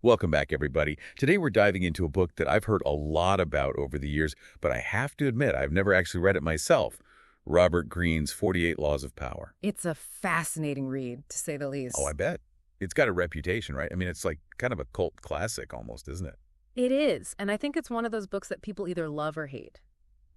Welcome back, everybody. Today we're diving into a book that I've heard a lot about over the years, but I have to admit I've never actually read it myself. Robert Greene's 48 Laws of Power. It's a fascinating read, to say the Oh, I least. bet. It's got a reputation, right? I mean, it's like kind of a cult classic almost, isn't it? It is, and I think it's one of those books that people either love or hate.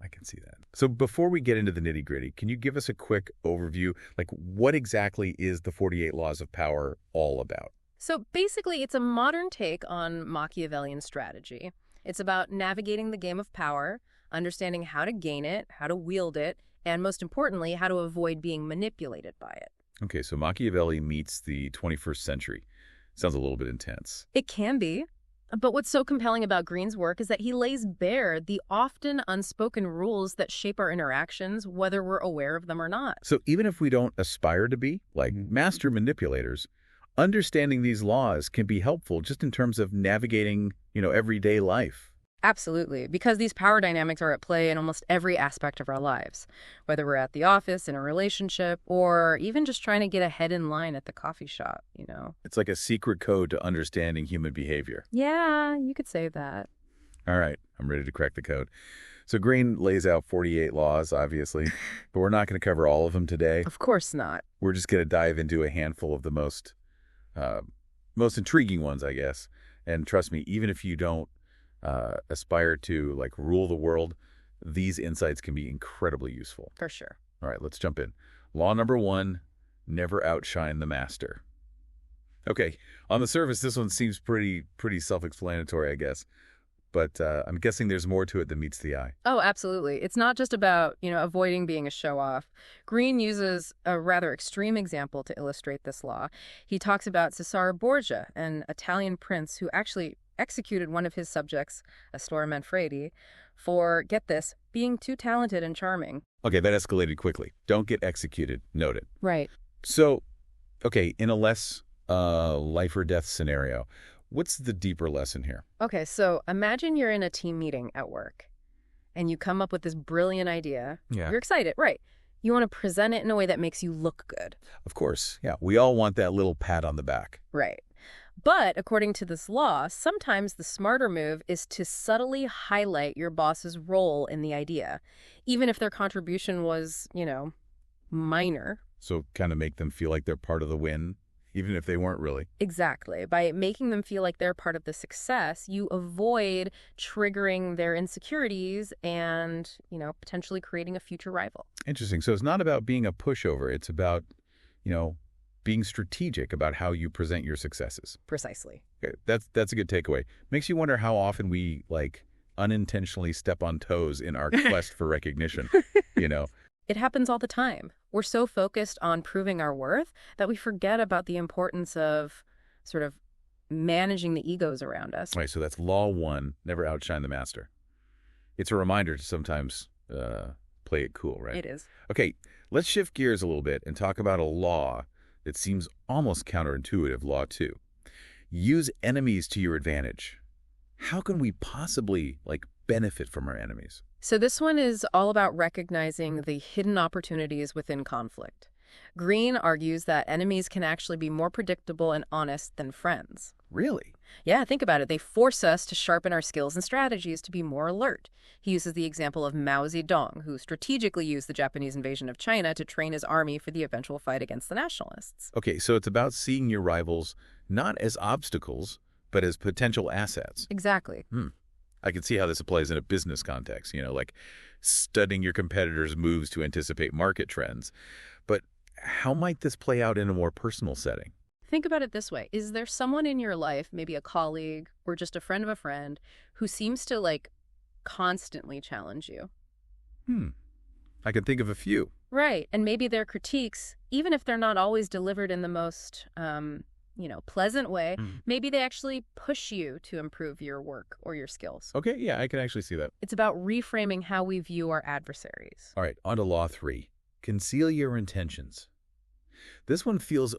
I can see that. So before we get into the nitty-gritty, can you give us a quick overview? Like, what exactly is the 48 Laws of Power all about? So basically, it's a modern take on Machiavellian strategy. It's about navigating the game of power, understanding how to gain it, how to wield it, and most importantly, how to avoid being manipulated by it. Okay, so Machiavelli meets the 21st century. Sounds a little bit intense. It can be. But what's so compelling about Greene's work is that he lays bare the often unspoken rules that shape our interactions, whether we're aware of them or not. So even if we don't aspire to be, like master manipulators, understanding these laws can be helpful just in terms of navigating, everyday life. Absolutely, because these power dynamics are at play in almost every aspect of our lives, whether we're at the office, in a relationship, or even just trying to get ahead in line at the coffee shop. It's like a secret code to understanding human behavior. Yeah, you could say that. All right, I'm ready to crack the code. So Greene lays out 48 laws, obviously, but we're not going to cover all of them today. Of course not. We're just going to dive into a handful of the most intriguing ones, I guess. And trust me, even if you don't aspire to like rule the world, these insights can be incredibly useful. For sure. All right, let's jump in. Law number 1, never outshine the master. Okay, on the surface, this one seems pretty self-explanatory, I guess. But I'm guessing there's more to it than meets the eye. Oh, absolutely. It's not just about, avoiding being a show-off. Greene uses a rather extreme example to illustrate this law. He talks about Cesare Borgia, an Italian prince who actually executed one of his subjects, Astor Manfredi, for, get this, being too talented and charming. Okay, that escalated quickly. Don't get executed. Noted. Right. So, okay, in a less life or death scenario, what's the deeper lesson here? Okay, so imagine you're in a team meeting at work and you come up with this brilliant idea. Yeah. You're excited, right? You want to present it in a way that makes you look good. Of course, yeah. We all want that little pat on the back. Right. But according to this law, sometimes the smarter move is to subtly highlight your boss's role in the idea, even if their contribution was, minor. So kind of make them feel like they're part of the win, even if they weren't really. Exactly. By making them feel like they're part of the success, you avoid triggering their insecurities and, potentially creating a future rival. Interesting. So it's not about being a pushover. It's about, being strategic about how you present your successes. Precisely. Okay, that's a good takeaway. Makes you wonder how often we, unintentionally step on toes in our quest for recognition, It happens all the time. We're so focused on proving our worth that we forget about the importance of sort of managing the egos around us. All right, so that's law 1, never outshine the master. It's a reminder to sometimes play it cool, right? It is. Okay, let's shift gears a little bit and talk about a law that seems almost counterintuitive, law 2. Use enemies to your advantage. How can we possibly, benefit from our enemies? So this one is all about recognizing the hidden opportunities within conflict. Greene argues that enemies can actually be more predictable and honest than friends. Really? Yeah, think about it. They force us to sharpen our skills and strategies to be more alert. He uses the example of Mao Zedong, who strategically used the Japanese invasion of China to train his army for the eventual fight against the nationalists. Okay, so it's about seeing your rivals not as obstacles, but as potential assets. Exactly. I can see how this applies in a business context, like studying your competitors' moves to anticipate market trends. But how might this play out in a more personal setting? Think about it this way. Is there someone in your life, maybe a colleague or just a friend of a friend, who seems to, constantly challenge you? I can think of a few. Right. And maybe their critiques, even if they're not always delivered in the most, pleasant way, maybe they actually push you to improve your work or your skills. Okay, yeah, I can actually see that. It's about reframing how we view our adversaries. All right, on to law 3. Conceal your intentions. This one feels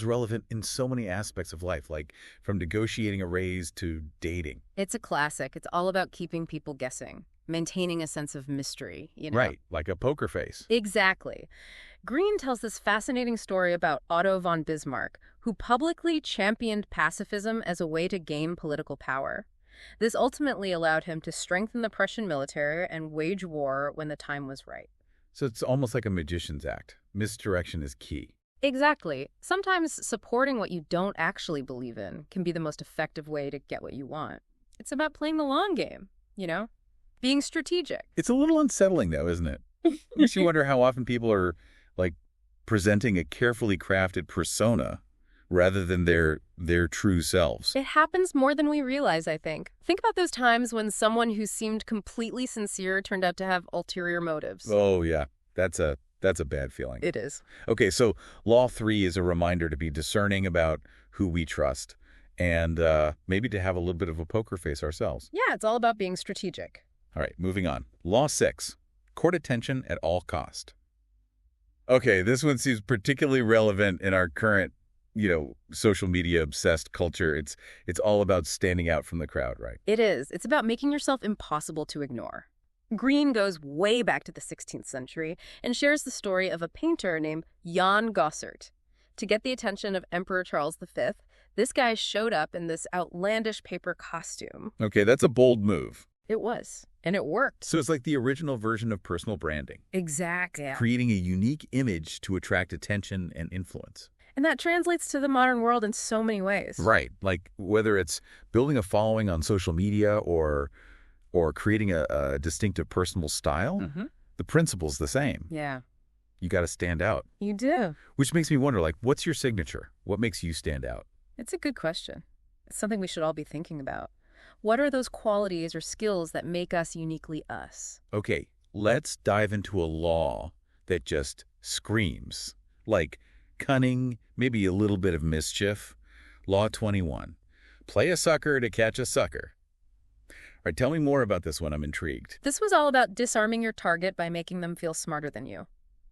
relevant in so many aspects of life, like from negotiating a raise to dating. It's a classic. It's all about keeping people guessing, maintaining a sense of mystery, Right, like a poker face. Exactly. Greene tells this fascinating story about Otto von Bismarck, who publicly championed pacifism as a way to gain political power. This ultimately allowed him to strengthen the Prussian military and wage war when the time was right. So it's almost like a magician's act. Misdirection is key. Exactly. Sometimes supporting what you don't actually believe in can be the most effective way to get what you want. It's about playing the long game, being strategic. It's a little unsettling, though, isn't it? Makes you wonder how often people are, like, presenting a carefully crafted persona rather than their true selves. It happens more than we realize, I think. Think about those times when someone who seemed completely sincere turned out to have ulterior motives. Oh, yeah. That's a bad feeling. It is. Okay, so Law 3 is a reminder to be discerning about who we trust and maybe to have a little bit of a poker face ourselves. Yeah, it's all about being strategic. All right, moving on. Law 6, court attention at all cost. Okay, this one seems particularly relevant in our current, social media obsessed culture. It's all about standing out from the crowd, right? It is. It's about making yourself impossible to ignore. Greene goes way back to the 16th century and shares the story of a painter named Jan Gossert. To get the attention of Emperor Charles V, this guy showed up in this outlandish paper costume. Okay, that's a bold move. It was, and it worked. So it's like the original version of personal branding. Exactly. Creating a unique image to attract attention and influence. And that translates to the modern world in so many ways. Right. Like whether it's building a following on social media or creating a distinctive personal style, the principle's the same. Yeah. You got to stand out. You do. Which makes me wonder, what's your signature? What makes you stand out? It's a good question. It's something we should all be thinking about. What are those qualities or skills that make us uniquely us? Okay, let's dive into a law that just screams. Like cunning, maybe a little bit of mischief. Law 21. Play a sucker to catch a sucker. All right, tell me more about this one. I'm intrigued. This was all about disarming your target by making them feel smarter than you.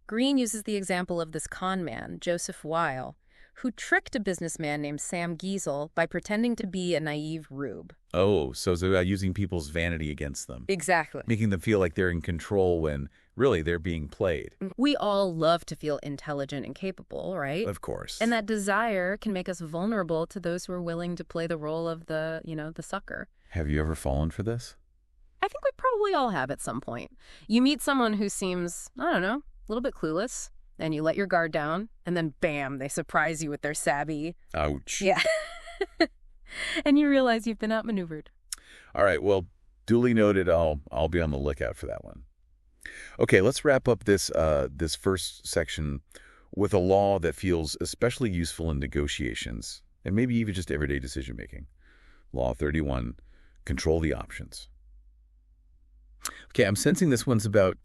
Greene uses the example of this con man, Joseph Weil, who tricked a businessman named Sam Giesel by pretending to be a naive rube. Oh, so it's about using people's vanity against them. Exactly. Making them feel like they're in control when really they're being played. We all love to feel intelligent and capable, right? Of course. And that desire can make us vulnerable to those who are willing to play the role of the sucker. Have you ever fallen for this? I think we probably all have at some point. You meet someone who seems, I don't know, a little bit clueless, and you let your guard down, and then bam, they surprise you with their savvy. Ouch. Yeah. And you realize you've been outmaneuvered. All right, well, duly noted. I'll be on the lookout for that one. Okay, let's wrap up this first section with a law that feels especially useful in negotiations and maybe even just everyday decision making. Law 31, control the options. Okay, I'm sensing this one's about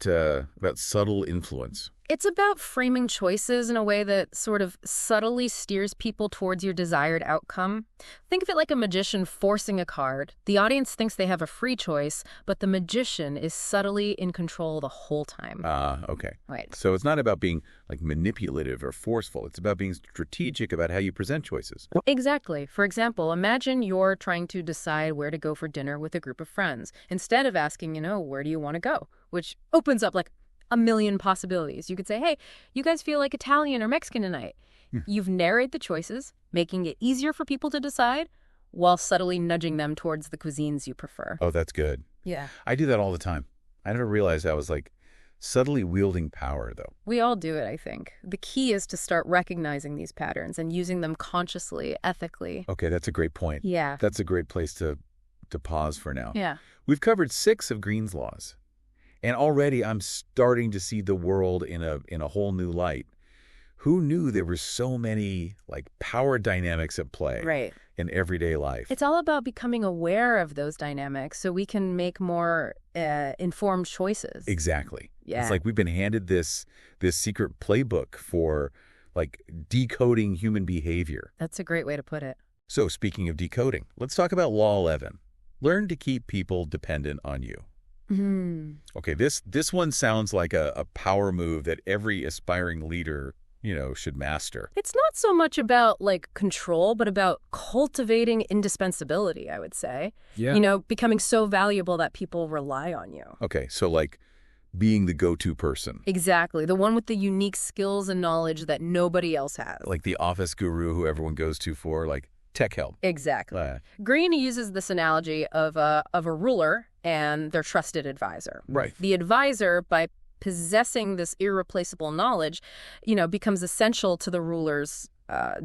subtle influence. It's about framing choices in a way that sort of subtly steers people towards your desired outcome. Think of it like a magician forcing a card. The audience thinks they have a free choice, but the magician is subtly in control the whole time. Okay. Right. So it's not about being manipulative or forceful. It's about being strategic about how you present choices. Exactly. For example, imagine you're trying to decide where to go for dinner with a group of friends. Instead of asking, where do you want to go? Which opens up a million possibilities. You could say, hey, you guys feel like Italian or Mexican tonight. You've narrowed the choices, making it easier for people to decide while subtly nudging them towards the cuisines you prefer. Oh, that's good. Yeah. I do that all the time. I never realized I was subtly wielding power, though. We all do it, I think. The key is to start recognizing these patterns and using them consciously, ethically. Okay, that's a great point. Yeah. That's a great place to pause for now. Yeah. We've covered 6 of Greene's laws. And already I'm starting to see the world in a whole new light. Who knew there were so many power dynamics at play in everyday life? It's all about becoming aware of those dynamics so we can make more informed choices. Exactly. Yeah. It's like we've been handed this secret playbook for decoding human behavior. That's a great way to put it. So speaking of decoding, let's talk about Law 11. Learn to keep people dependent on you. Okay, this one sounds like a power move that every aspiring leader, should master. It's not so much about control, but about cultivating indispensability, I would say. Yeah. Becoming so valuable that people rely on you. Okay, so being the go-to person. Exactly. The one with the unique skills and knowledge that nobody else has. Like the office guru who everyone goes to for, like, tech help. Exactly. Greene uses this analogy of a ruler and their trusted advisor. Right. The advisor, by possessing this irreplaceable knowledge, becomes essential to the ruler's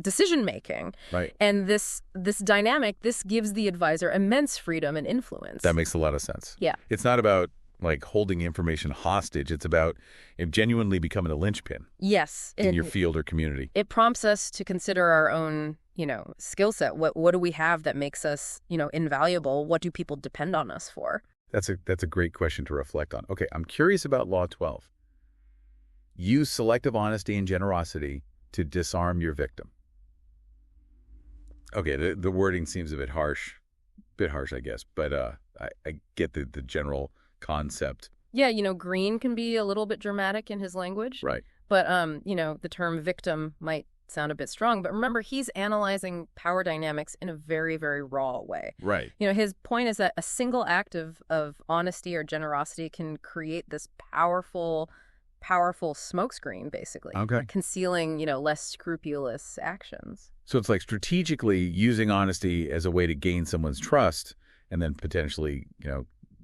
decision-making. Right. And this dynamic, this gives the advisor immense freedom and influence. That makes a lot of sense. Yeah. It's not about, like, holding information hostage. It's about genuinely becoming a linchpin. Yes. In your field or community. It prompts us to consider our own, skill set. What do we have that makes us, invaluable? What do people depend on us for? That's a great question to reflect on. Okay, I'm curious about Law 12. Use selective honesty and generosity to disarm your victim. Okay, the wording seems a bit harsh, I guess, but I get the general concept. Yeah, Greene can be a little bit dramatic in his language. Right. But, the term victim might sound a bit strong. But remember, he's analyzing power dynamics in a very, very raw way. Right. His point is that a single act of honesty or generosity can create this powerful smokescreen, basically. Okay. Concealing, less scrupulous actions. So it's like strategically using honesty as a way to gain someone's trust and then potentially,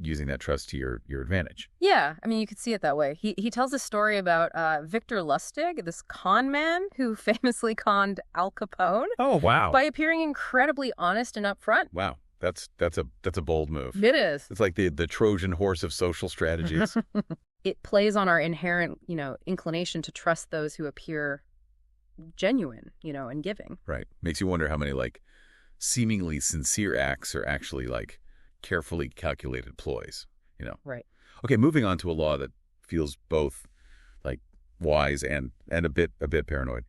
using that trust to your advantage. Yeah, I mean, you could see it that way. He tells a story about Victor Lustig, this con man who famously conned Al Capone. Oh, wow. By appearing incredibly honest and upfront. Wow. That's a bold move. It is. It's like the Trojan horse of social strategies. It plays on our inherent, inclination to trust those who appear genuine, and giving. Right. Makes you wonder how many, like, seemingly sincere acts are actually, like, carefully calculated ploys, Right. Okay, moving on to a law that feels both, like, wise and a bit paranoid.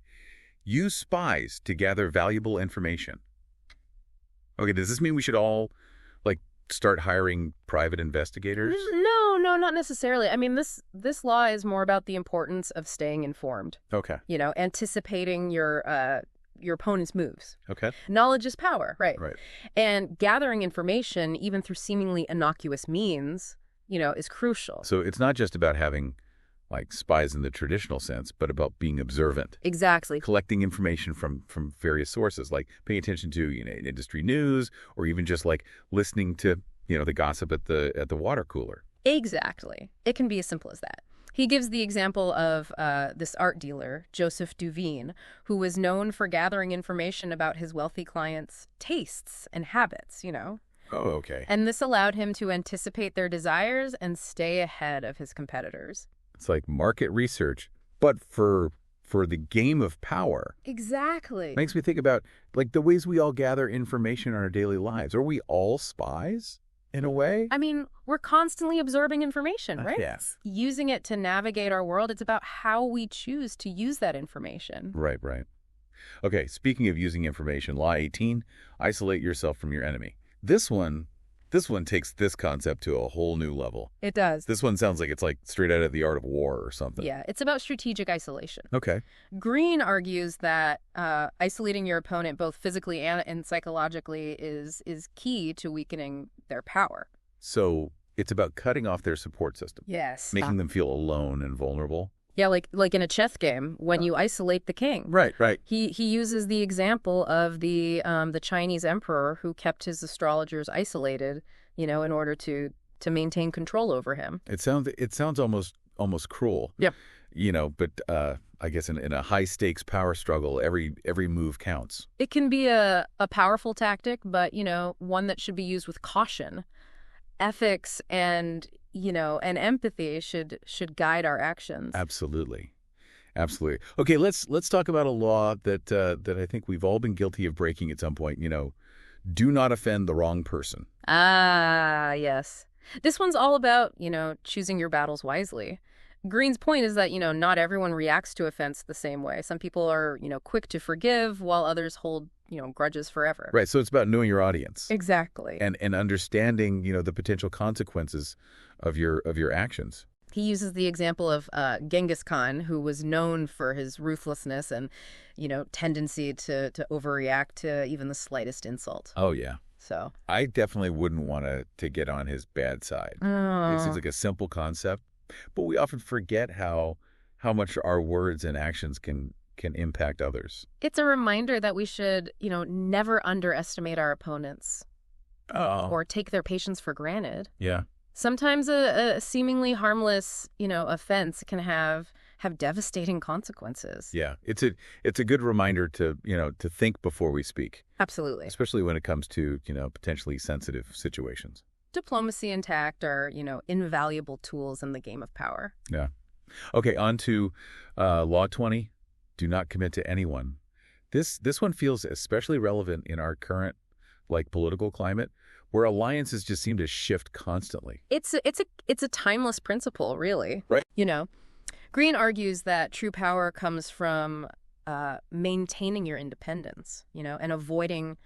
Use spies to gather valuable information. Okay, does this mean we should all, like, start hiring private investigators? No, not necessarily. I mean, this law is more about the importance of staying informed. Okay. Anticipating your opponent's moves. Okay. Knowledge is power, right? Right. And gathering information, even through seemingly innocuous means, is crucial. So it's not just about having, like, spies in the traditional sense, but about being observant. Exactly. Collecting information from various sources, like paying attention to, industry news, or even just, like, listening to, the gossip at the water cooler. Exactly. It can be as simple as that. He gives the example of this art dealer, Joseph Duveen, who was known for gathering information about his wealthy clients' tastes and habits, Oh, okay. And this allowed him to anticipate their desires and stay ahead of his competitors. It's like market research, but for the game of power. Exactly. Makes me think about, like, the ways we all gather information in our daily lives. Are we all spies, in a way? I mean, we're constantly absorbing information, right? Yes. Using it to navigate our world. It's about how we choose to use that information. Right. Okay, speaking of using information, Law 18, isolate yourself from your enemy. This one takes this concept to a whole new level. It does. This one sounds like it's, like, straight out of The Art of War or something. Yeah, it's about strategic isolation. Okay. Greene argues that isolating your opponent both physically and psychologically is key to weakening their power. So it's about cutting off their support system. Yes. Making them feel alone and vulnerable. Yeah, like in a chess game, when you isolate the king. Right. He uses the example of the Chinese emperor who kept his astrologers isolated, in order to maintain control over him. It sounds almost cruel. Yep. But I guess in a high stakes power struggle, every move counts. It can be a powerful tactic, but one that should be used with caution. Ethics and empathy should guide our actions. Absolutely. Okay, let's talk about a law that I think we've all been guilty of breaking at some point. Do not offend the wrong person. Ah, yes. This one's all about, choosing your battles wisely. Greene's point is that, not everyone reacts to offense the same way. Some people are, quick to forgive while others hold, grudges forever. Right. So it's about knowing your audience. Exactly. And understanding, the potential consequences of your actions. He uses the example of Genghis Khan, who was known for his ruthlessness and, tendency to overreact to even the slightest insult. Oh, yeah. So I definitely wouldn't want to get on his bad side. Oh. It seems like a simple concept, But we often forget how much our words and actions can impact others. It's a reminder that we should, never underestimate our opponents Oh. or take their patience for granted. Yeah. Sometimes a seemingly harmless, offense can have devastating consequences. Yeah. It's a good reminder to think before we speak, Absolutely. especially when it comes to, potentially sensitive situations. Diplomacy and tact are, invaluable tools in the game of power. Yeah. Okay, on to Law 20, do not commit to anyone. This one feels especially relevant in our current political climate where alliances just seem to shift constantly. It's a timeless principle, really. Right. Greene argues that true power comes from maintaining your independence, and avoiding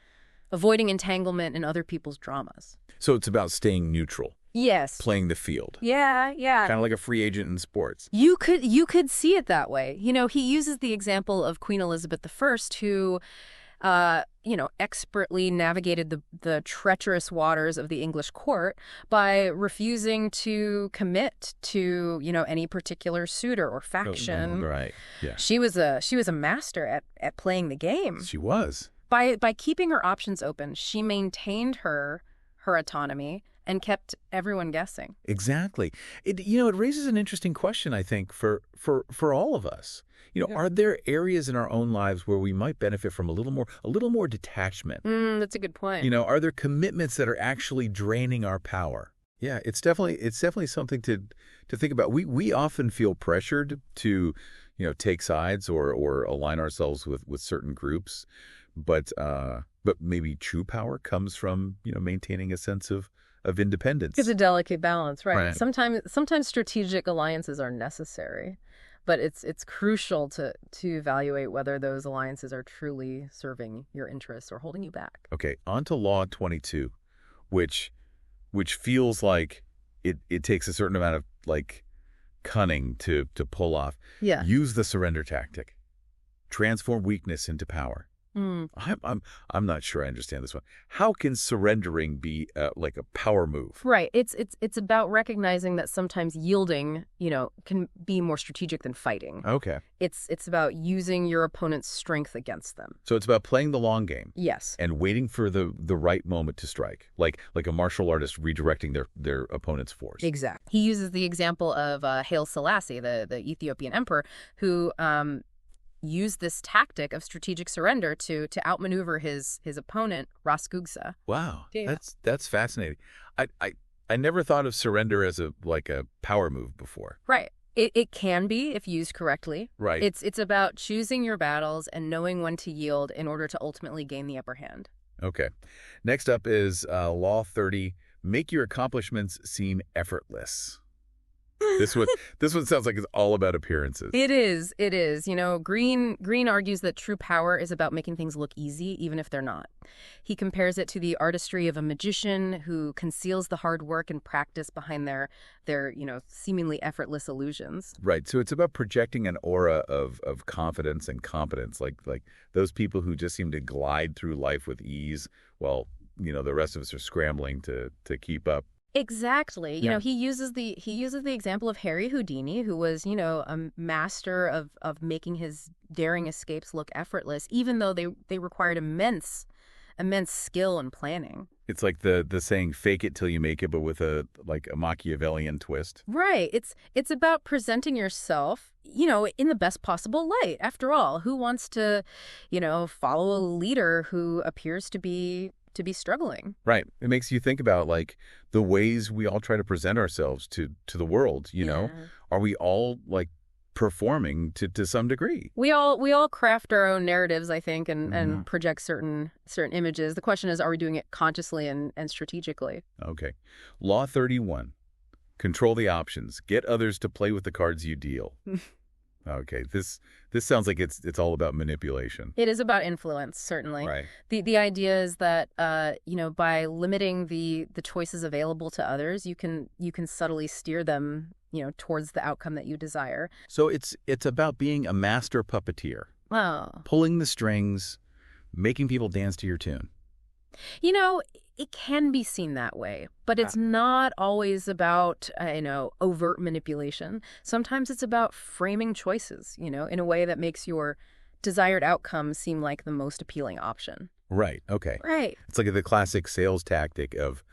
entanglement in other people's dramas. So it's about staying neutral, Yes. playing the field, Yeah, yeah. kind of like a free agent in sports. You could see it that way. He uses the example of Queen Elizabeth I, who, expertly navigated the treacherous waters of the English court by refusing to commit to, any particular suitor or faction. Right. Yeah. She was a master at playing the game. She was. By keeping her options open, she maintained her autonomy and kept everyone guessing. Exactly. It raises an interesting question, I think, for all of us. Yeah. Are there areas in our own lives where we might benefit from a little more detachment? That's a good point. Are there commitments that are actually draining our power? Yeah, it's definitely something to think about. We often feel pressured to, take sides or align ourselves with certain groups, but maybe true power comes from, maintaining a sense of independence. It's a delicate balance, right? Right. Sometimes strategic alliances are necessary, but it's crucial to evaluate whether those alliances are truly serving your interests or holding you back. Okay, on to Law 22, which feels like it takes a certain amount of cunning to pull off. Yeah. Use the surrender tactic. Transform weakness into power. I'm not sure I understand this one. How can surrendering be like a power move? Right. It's about recognizing that sometimes yielding, can be more strategic than fighting. Okay. It's about using your opponent's strength against them. So it's about playing the long game. Yes. And waiting for the right moment to strike, like a martial artist redirecting their opponent's force. Exactly. He uses the example of Haile Selassie, the Ethiopian emperor, who used this tactic of strategic surrender to outmaneuver his opponent, Ras Gugsa. Wow, Yeah. that's fascinating. I never thought of surrender as a power move before. Right. It can be if used correctly. Right. It's about choosing your battles and knowing when to yield in order to ultimately gain the upper hand. Okay. Next up is Law 30. Make your accomplishments seem effortless. This one sounds like it's all about appearances. It is. Greene argues that true power is about making things look easy, even if they're not. He compares it to the artistry of a magician who conceals the hard work and practice behind their seemingly effortless illusions. Right. So it's about projecting an aura of confidence and competence, like those people who just seem to glide through life with ease, while the rest of us are scrambling to keep up. Exactly. Yeah. He uses the example of Harry Houdini, who was, a master of making his daring escapes look effortless, even though they required immense skill and planning. It's like the saying, fake it till you make it, but with a Machiavellian twist. Right. It's about presenting yourself, in the best possible light. After all, who wants to, follow a leader who appears to be struggling? Right. It makes you think about the ways we all try to present ourselves to the world, Yeah. Are we all performing to some degree? We all craft our own narratives, I think, and Mhm. project certain images. The question is, are we doing it consciously and strategically? Okay. Law 31. Control the options. Get others to play with the cards you deal. Okay. This sounds like it's all about manipulation. It is about influence, certainly. Right. The idea is that by limiting the choices available to others, you can subtly steer them, towards the outcome that you desire. So it's about being a master puppeteer, Oh. pulling the strings, making people dance to your tune. It can be seen that way, but it's not always about, overt manipulation. Sometimes it's about framing choices, in a way that makes your desired outcome seem like the most appealing option. Right. Okay. Right. It's like the classic sales tactic of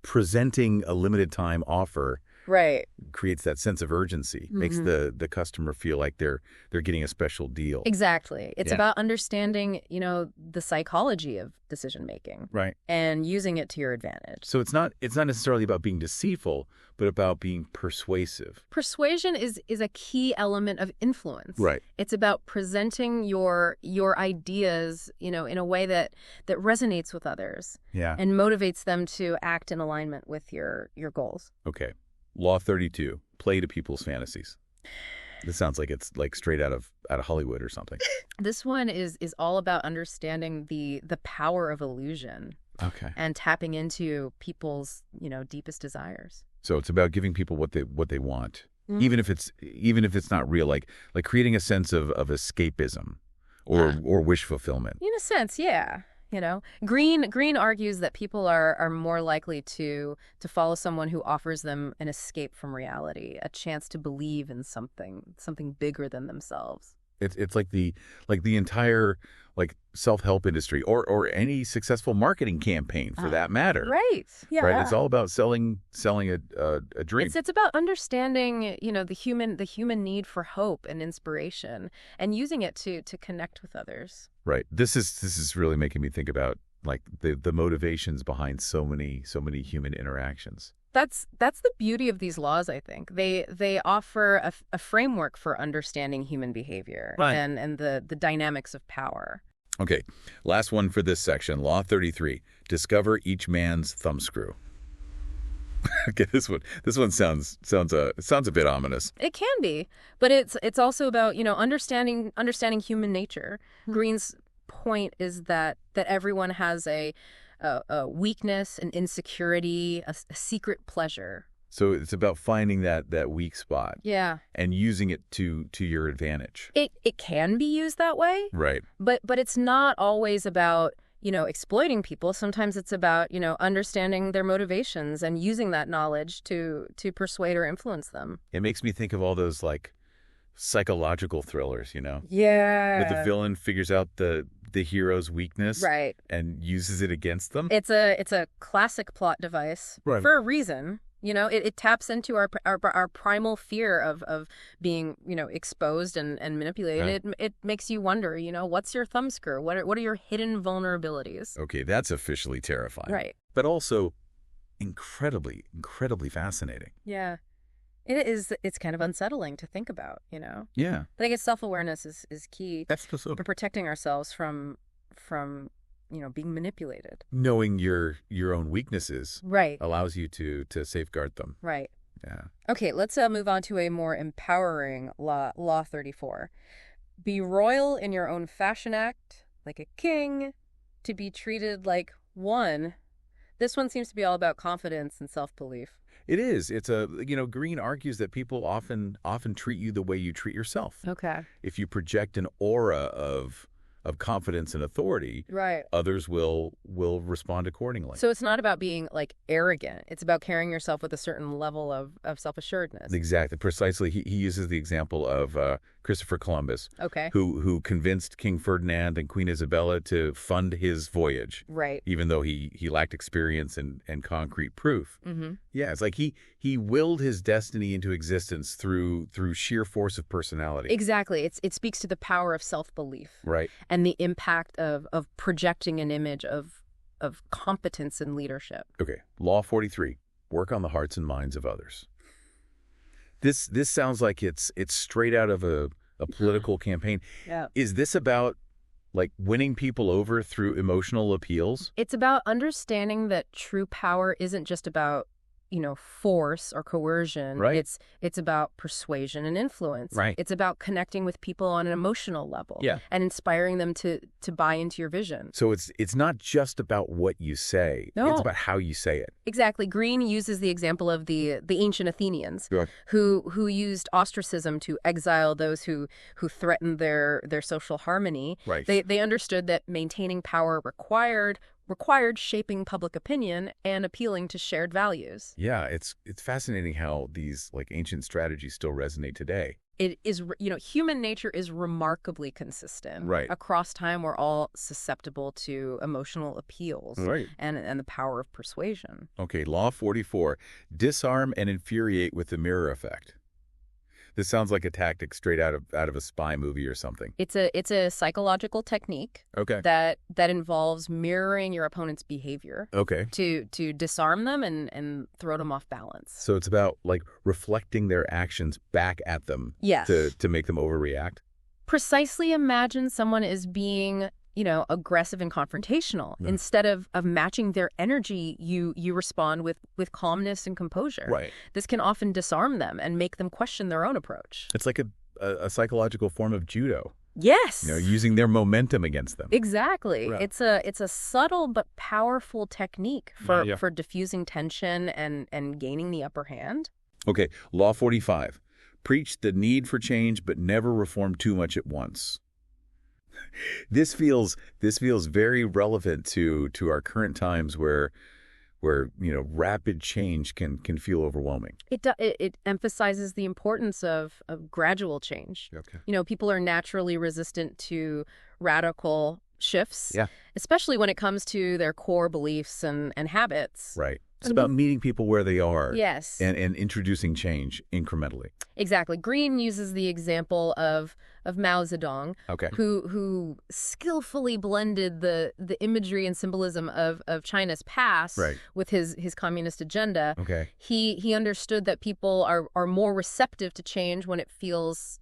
presenting a limited time offer Right. creates that sense of urgency, makes the customer feel like they're getting a special deal. Exactly. It's Yeah. about understanding, the psychology of decision making Right. and using it to your advantage. So it's not necessarily about being deceitful, but about being persuasive. Persuasion is a key element of influence. Right. It's about presenting your ideas, in a way that resonates with others Yeah. and motivates them to act in alignment with your goals. Okay. Law 32, play to people's fantasies. This sounds like it's like straight out of Hollywood or something. This one is all about understanding the power of illusion Okay. and tapping into people's, deepest desires. So it's about giving people what they want, Mhm. even if it's not real, like creating a sense of escapism or wish fulfillment. In a sense, yeah. Greene argues that people are more likely to follow someone who offers them an escape from reality, a chance to believe in something bigger than themselves. It's like the entire like self-help industry or any successful marketing campaign for that matter. Right. Yeah. Right. It's all about selling a dream. It's about understanding, the human need for hope and inspiration and using it to connect with others. Right. This is really making me think about like the motivations behind so many human interactions. That's the beauty of these laws, I think. They offer a framework for understanding human behavior Right. and the dynamics of power. Okay. Last one for this section, Law 33. Discover each man's thumbscrew. Okay, this one sounds a bit ominous. It can be, but it's also about, understanding human nature. Greene's point is that everyone has a weakness, an insecurity, a secret pleasure. So it's about finding that weak spot Yeah. and using it to your advantage. It can be used that way, Right. but it's not always about, exploiting people. Sometimes it's about, understanding their motivations and using that knowledge to persuade or influence them. It makes me think of all those like psychological thrillers, Yeah. where the villain figures out the hero's weakness Right. and uses it against them. It's a classic plot device Right. for a reason. It taps into our primal fear of being, exposed and manipulated. Right. It makes you wonder, what's your thumbscrew? What are your hidden vulnerabilities? Okay, that's officially terrifying. Right. But also incredibly, incredibly fascinating. Yeah. It is. It's kind of unsettling to think about, Yeah. But I guess self-awareness is key That's the for protecting ourselves from being manipulated. knowing your own weaknesses Right. allows you to safeguard them. Right. Yeah. Okay, let's move on to a more empowering law 34. Be royal in your own fashion act, like a king, to be treated like one. This one seems to be all about confidence and self-belief. It is. It's Greene argues that people often treat you the way you treat yourself. Okay. If you project an aura of confidence and authority, Right. others will respond accordingly. So it's not about being like arrogant. It's about carrying yourself with a certain level of self-assuredness. Exactly. Precisely. He uses the example of Christopher Columbus, Okay. who convinced King Ferdinand and Queen Isabella to fund his voyage, Right. even though he lacked experience and concrete proof. Mm-hmm. Yeah, it's like he willed his destiny into existence through sheer force of personality. Exactly. It speaks to the power of self-belief. Right. And the impact of projecting an image of competence and leadership. Okay. Law 43. Work on the hearts and minds of others. This sounds like it's straight out of a political campaign. Yeah. Is this about like winning people over through emotional appeals? It's about understanding that true power isn't just about, force or coercion. Right. It's about persuasion and influence. Right. It's about connecting with people on an emotional level. Yeah. And inspiring them to buy into your vision. So it's not just about what you say. No. It's about how you say it. Exactly. Greene uses the example of the ancient Athenians Sure. who used ostracism to exile those who threatened their social harmony. Right. They understood that maintaining power required required shaping public opinion and appealing to shared values. Yeah, it's fascinating how these like ancient strategies still resonate today. It is, human nature is remarkably consistent. Right. Across time, we're all susceptible to emotional appeals Right. and the power of persuasion. Okay, Law 44, disarm and infuriate with the mirror effect. This sounds like a tactic straight out of a spy movie or something. It's a psychological technique Okay. that involves mirroring your opponent's behavior Okay. to disarm them and throw them off balance. So it's about like reflecting their actions back at them. Yes. To make them overreact. Precisely imagine someone is being, aggressive and confrontational. Yeah. Instead of matching their energy, you respond with calmness and composure. Right. This can often disarm them and make them question their own approach. It's like a psychological form of judo. Yes. Using their momentum against them. Exactly. Right. It's a subtle but powerful technique for Yeah. diffusing tension and gaining the upper hand. Okay, Law 45. Preach the need for change, but never reform too much at once. This feels very relevant to our current times where rapid change can feel overwhelming. It emphasizes the importance of gradual change. Okay. People are naturally resistant to radical shifts, Yeah. especially when it comes to their core beliefs and habits. Right. It's about meeting people where they are. Yes. And introducing change incrementally. Exactly. Greene uses the example of Mao Zedong, Okay. who skillfully blended the imagery and symbolism of China's past Right. with his communist agenda. Okay. He understood that people are more receptive to change when it feels,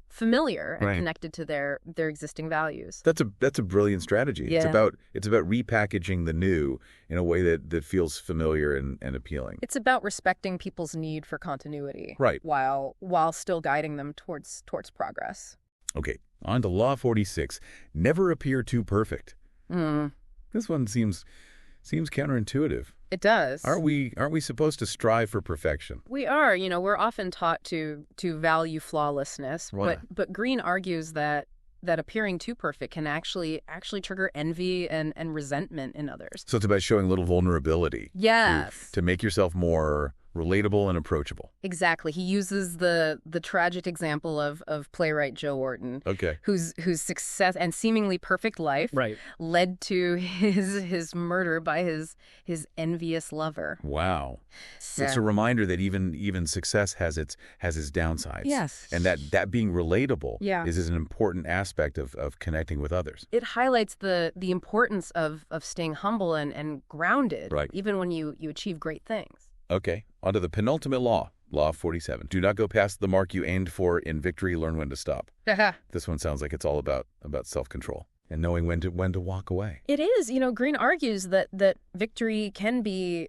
familiar and Right. connected to their existing values. That's a brilliant strategy. Yeah. It's about repackaging the new in a way that feels familiar and appealing. It's about respecting people's need for continuity, Right. while still guiding them towards progress. Okay, on to Law 46. Never appear too perfect. Mm, This one seems counterintuitive. it does. Aren't we supposed to strive for perfection? We are. We're often taught to value flawlessness, Right. but Greene argues that appearing too perfect can actually trigger envy and resentment in others. So it's about showing a little vulnerability. Yes. To make yourself more relatable and approachable. Exactly. He uses the tragic example of playwright Joe Orton, Okay. whose success and seemingly perfect life Right. led to his murder by his envious lover. Wow. So, It's a reminder that even success has its downsides. Yes. And that being relatable Yeah. is an important aspect of connecting with others. it highlights the importance of staying humble and grounded, Right. even when you achieve great things. Okay, on to the penultimate law, Law 47. Do not go past the mark you aimed for. In victory, learn when to stop. This one sounds like it's all about self-control and knowing when to walk away. It is. Greene argues that victory can be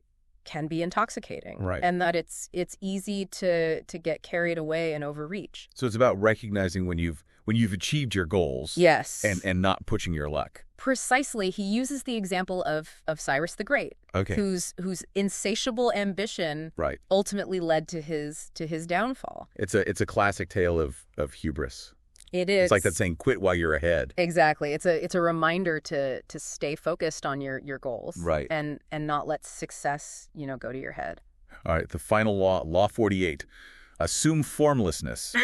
intoxicating, Right. and that it's easy to get carried away and overreach. So it's about recognizing when you've achieved your goals. Yes. And not pushing your luck. Precisely. He uses the example of Cyrus the Great, Okay. whose insatiable ambition Right. ultimately led to his downfall. It's a classic tale of hubris. It is. It's like that saying, quit while you're ahead. Exactly. It's a reminder to stay focused on your goals. Right. And not let success, go to your head. All right, the final law, Law 48. Assume formlessness.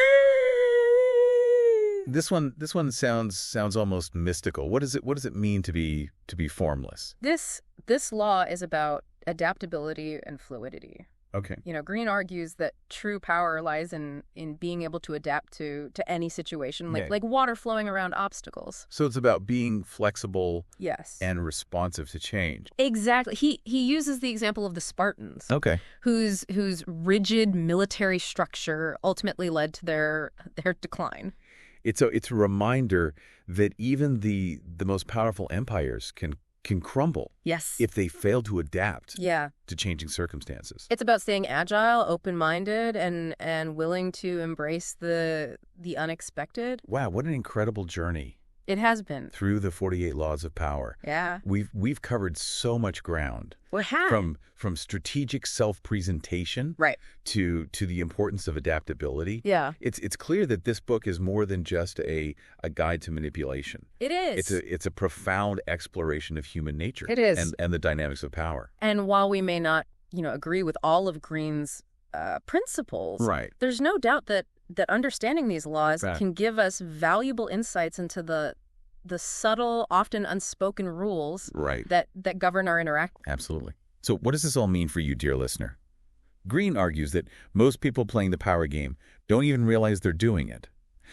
This one sounds almost mystical. What does it mean to be formless? This law is about adaptability and fluidity. Okay. Greene argues that true power lies in being able to adapt to any situation, Yeah. like water flowing around obstacles. So it's about being flexible Yes. and responsive to change. Exactly. He uses the example of the Spartans, Okay. whose rigid military structure ultimately led to their decline. It's a reminder that even the most powerful empires can crumble Yes. if they fail to adapt Yeah. to changing circumstances. It's about staying agile, open-minded, and willing to embrace the unexpected. Wow, what an incredible journey. It has been. through the 48 laws of power. Yeah. We've covered so much ground, We have. from strategic self-presentation Right. to the importance of adaptability. Yeah. It's clear that this book is more than just a guide to manipulation. It is. It's a profound exploration of human nature. It is. And the dynamics of power. And while we may not, agree with all of Greene's principles, Right. there's no doubt that understanding these laws Right. can give us valuable insights into the subtle, often unspoken rules Right. that govern our interaction. Absolutely. So what does this all mean for you, dear listener? Greene argues that most people playing the power game don't even realize they're doing it.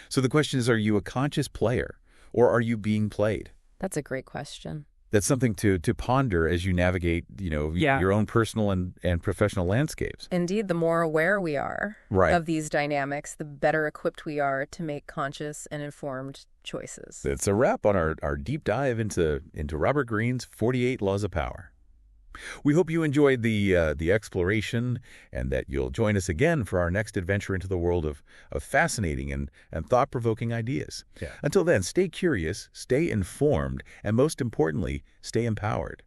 So the question is, are you a conscious player, or are you being played? That's a great question. That's something to ponder as you navigate, Yeah. your own personal and professional landscapes. Indeed, the more aware we are Right. of these dynamics, the better equipped we are to make conscious and informed choices. It's a wrap on our deep dive into Robert Greene's 48 Laws of Power. We hope you enjoyed the exploration, and that you'll join us again for our next adventure into the world of fascinating and thought-provoking ideas. Yeah. Until then, stay curious, stay informed, and most importantly, stay empowered.